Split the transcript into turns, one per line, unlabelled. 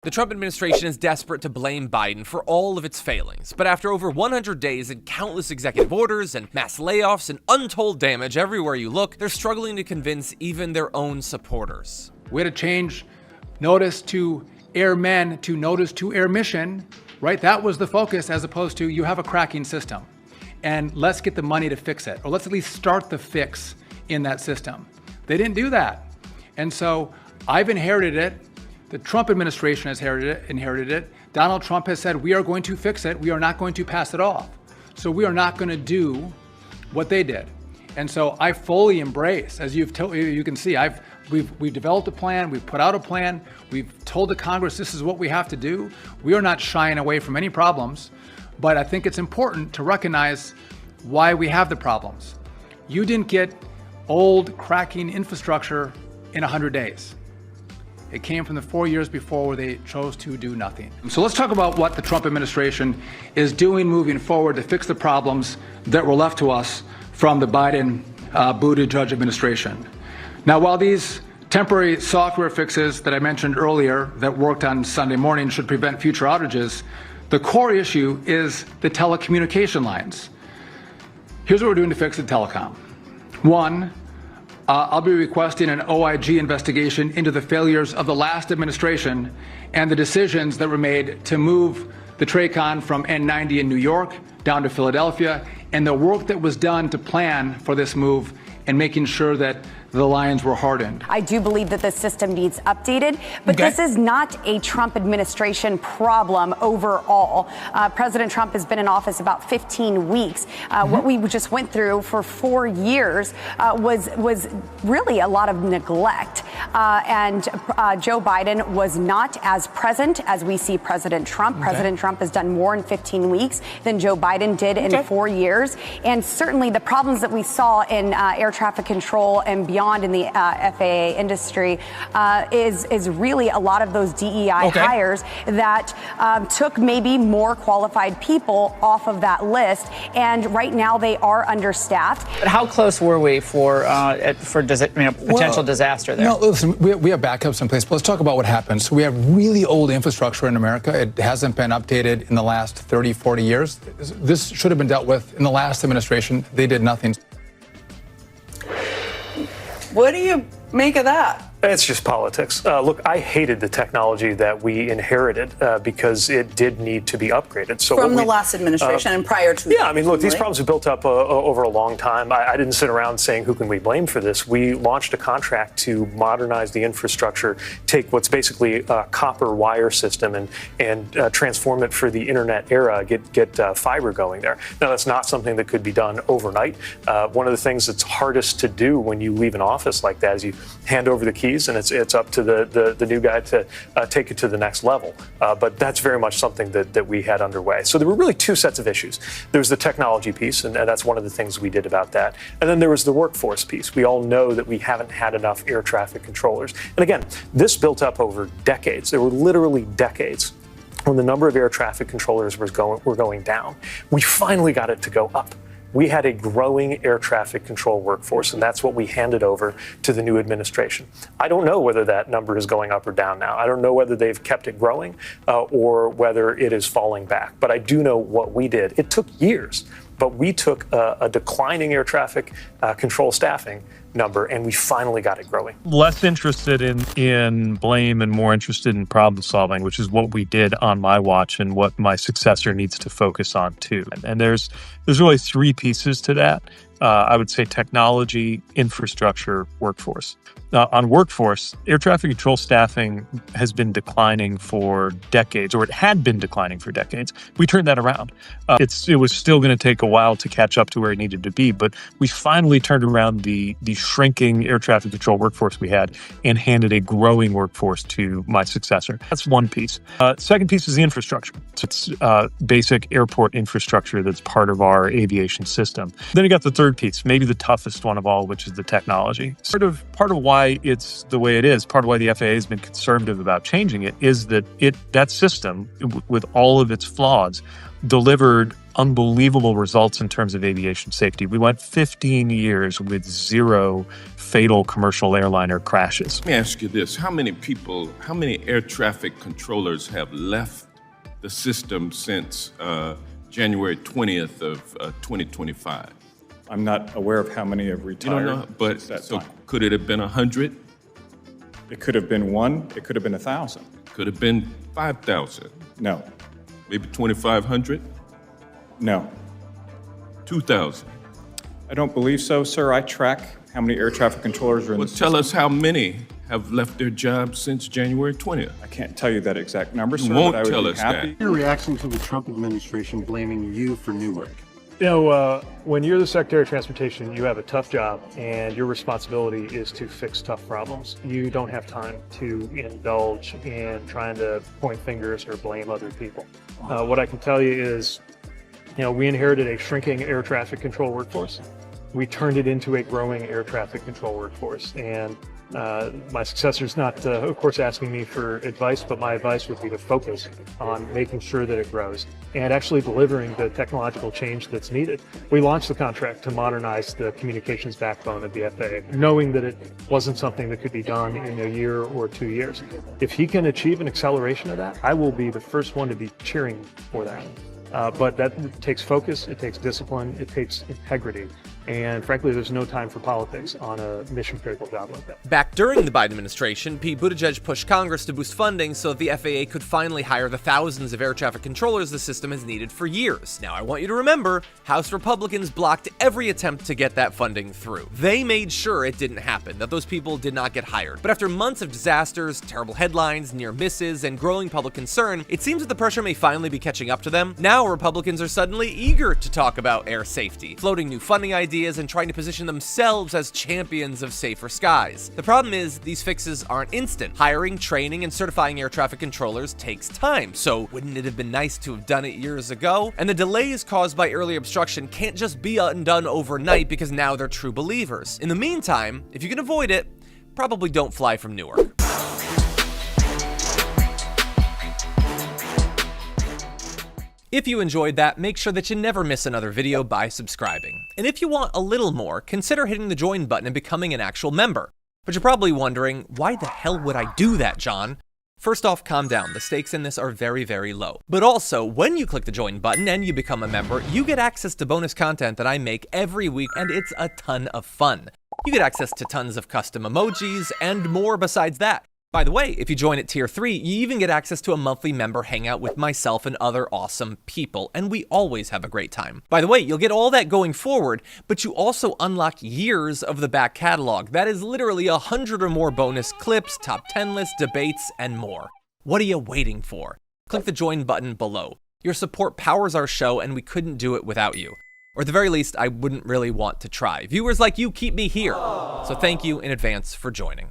The Trump administration is desperate to blame Biden for all of its failings, but after over 100 days and countless executive orders and mass layoffs and untold damage everywhere you look, they're struggling to convince even their own supporters.
We had to change notice to airmen to notice to air mission, right? That was the focus, as opposed to you have a cracking system and let's get the money to fix it, or let's at least start the fix in that system. They didn't do that. And so I've inherited it. The Trump administration has inherited it. Donald Trump has said, we are going to fix it. We are not going to pass it off. So we are not going to do what they did. And so I fully embrace, as you can see, we've developed a plan, we've put out a plan, we've told the Congress this is what we have to do. We are not shying away from any problems, but I think it's important to recognize why we have the problems. You didn't get old cracking infrastructure in 100 days. It came from the 4 years before where they chose to do nothing. So let's talk about what the Trump administration is doing moving forward to fix the problems that were left to us from the Buttigieg administration. Now, while these temporary software fixes that I mentioned earlier that worked on Sunday morning should prevent future outages, the core issue is the telecommunication lines. Here's what we're doing to fix the telecom. One, I'll be requesting an OIG investigation into the failures of the last administration and the decisions that were made to move the TRACON from N90 in New York down to Philadelphia, and the work that was done to plan for this move and making sure that the lines were hardened.
I do believe that the system needs updated, but this is not a Trump administration problem overall. President Trump has been in office about 15 weeks. What we just went through for 4 years was really a lot of neglect. And Joe Biden was not as present as we see President Trump. President Trump has done more in 15 weeks than Joe Biden did in 4 years. And certainly the problems that we saw in air traffic control and beyond in the FAA industry is really a lot of those DEI hires that took maybe more qualified people off of that list. And right now they are understaffed.
But how close were we for potential disaster there?
No, listen, we have backups in place, but let's talk about what happened. So we have really old infrastructure in America. It hasn't been updated in the last 30, 40 years. This should have been dealt with in the last administration. They did nothing.
What do you make of that?
It's just politics. Look, I hated the technology that we inherited because it did need to be upgraded. So
from the last administration and prior to
I mean, look, these problems have built up over a long time. I didn't sit around saying, who can we blame for this? We launched a contract to modernize the infrastructure, take what's basically a copper wire system and transform it for the internet era, get fiber going there. Now, that's not something that could be done overnight. One of the things that's hardest to do when you leave an office like that is you hand over the keys, and it's up to the new guy to take it to the next level. But that's very much something that we had underway. So there were really two sets of issues. There was the technology piece, and that's one of the things we did about that. And then there was the workforce piece. We all know that we haven't had enough air traffic controllers. And again, this built up over decades. There were literally decades when the number of air traffic controllers were going down. We finally got it to go up. We had a growing air traffic control workforce, and that's what we handed over to the new administration. I don't know whether that number is going up or down now. I don't know whether they've kept it growing or whether it is falling back. But I do know what we did. It took years, but we took a declining air traffic control staffing number, and we finally got it growing.
Less interested in blame and more interested in problem solving, which is what we did on my watch and what my successor needs to focus on too. And there's really three pieces to that. I would say technology, infrastructure, workforce. On workforce, air traffic control staffing has been declining for decades, or it had been declining for decades. We turned that around. It was still going to take a while to catch up to where it needed to be, but we finally turned around the shrinking air traffic control workforce we had and handed a growing workforce to my successor. That's one piece. Second piece is the infrastructure. So it's basic airport infrastructure that's part of our aviation system. Then you got the third piece, maybe the toughest one of all, which is the technology. Part of why it's the way it is, part of why the FAA has been conservative about changing it, is that that system, with all of its flaws, delivered unbelievable results in terms of aviation safety. We went 15 years with zero fatal commercial airliner crashes.
Let me ask you this. How many air traffic controllers have left the system since January 20th of 2025?
I'm not aware of how many have retired.
You don't know, but so could it have been 100?
It could have been 1. It could have been 1,000.
Could have been 5,000.
No.
Maybe 2,500?
No.
2,000.
I don't believe so, sir. I track how many air traffic controllers are in the system.
Tell us how many have left their jobs since January 20th.
I can't tell you that exact number, sir.
You won't
but I would
tell
be
us
happy.
that.
Your reaction to the Trump administration blaming you for Newark?
You know, when you're the Secretary of Transportation, you have a tough job, and your responsibility is to fix tough problems. You don't have time to indulge in trying to point fingers or blame other people. What I can tell you is, you know, we inherited a shrinking air traffic control workforce. We turned it into a growing air traffic control workforce. And my successor's not, of course, asking me for advice, but my advice would be to focus on making sure that it grows and actually delivering the technological change that's needed. We launched the contract to modernize the communications backbone of the FAA, knowing that it wasn't something that could be done in a year or 2 years. If he can achieve an acceleration of that, I will be the first one to be cheering for that. But that takes focus, it takes discipline, it takes integrity. And frankly, there's no time for politics on a mission-critical job like that.
Back during the Biden administration, Pete Buttigieg pushed Congress to boost funding so that the FAA could finally hire the thousands of air traffic controllers the system has needed for years. Now, I want you to remember, House Republicans blocked every attempt to get that funding through. They made sure it didn't happen, that those people did not get hired. But after months of disasters, terrible headlines, near misses, and growing public concern, it seems that the pressure may finally be catching up to them. Now, Republicans are suddenly eager to talk about air safety, floating new funding ideas and trying to position themselves as champions of safer skies. The problem is, these fixes aren't instant. Hiring, training, and certifying air traffic controllers takes time, so wouldn't it have been nice to have done it years ago? And the delays caused by early obstruction can't just be undone overnight because now they're true believers. In the meantime, if you can avoid it, probably don't fly from Newark. If you enjoyed that, make sure that you never miss another video by subscribing. And if you want a little more, consider hitting the join button and becoming an actual member. But you're probably wondering, why the hell would I do that, John? First off, calm down. The stakes in this are very, very low. But also, when you click the join button and you become a member, you get access to bonus content that I make every week, and it's a ton of fun. You get access to tons of custom emojis and more besides that. By the way, if you join at Tier 3, you even get access to a monthly member hangout with myself and other awesome people, and we always have a great time. By the way, you'll get all that going forward, but you also unlock years of the back catalog. That is literally 100 or more bonus clips, top 10 lists, debates, and more. What are you waiting for? Click the join button below. Your support powers our show, and we couldn't do it without you. Or at the very least, I wouldn't really want to try. Viewers like you keep me here, so thank you in advance for joining.